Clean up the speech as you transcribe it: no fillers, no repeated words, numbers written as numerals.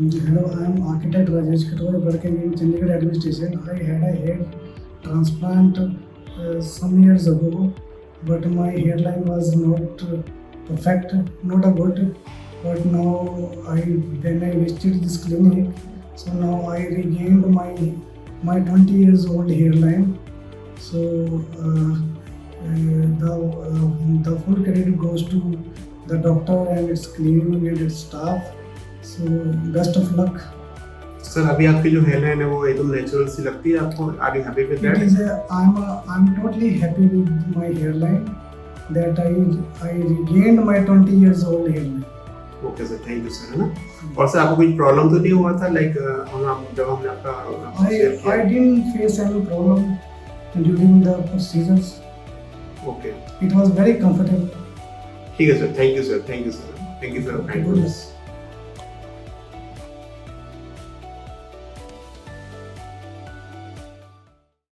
Hello, I am architect Rajesh Kharar working in Chandigarh administration. I had a hair transplant some years ago, but my hairline was not perfect, not a good. But now when I visited this clinic, so now I regained my 20 years old hairline. So the full credit goes to the doctor and its clinic and its staff. So best of luck. Sir अभी आपकी जो hairline है वो एकदम natural सी लगती है आपको? Are you happy with that? I'm totally happy with my hairline that I regained my 20 years old hairline. Okay sir, thank you sir, है ना? और सर आपको कोई प्रॉब्लम तो नहीं हुआ था लाइक जब हमने आपका शेयर किया? I didn't face any problem during the procedures. Okay, It was very comfortable. ठीक है sir, thank you sir, thank you sir, thank you for your kindness.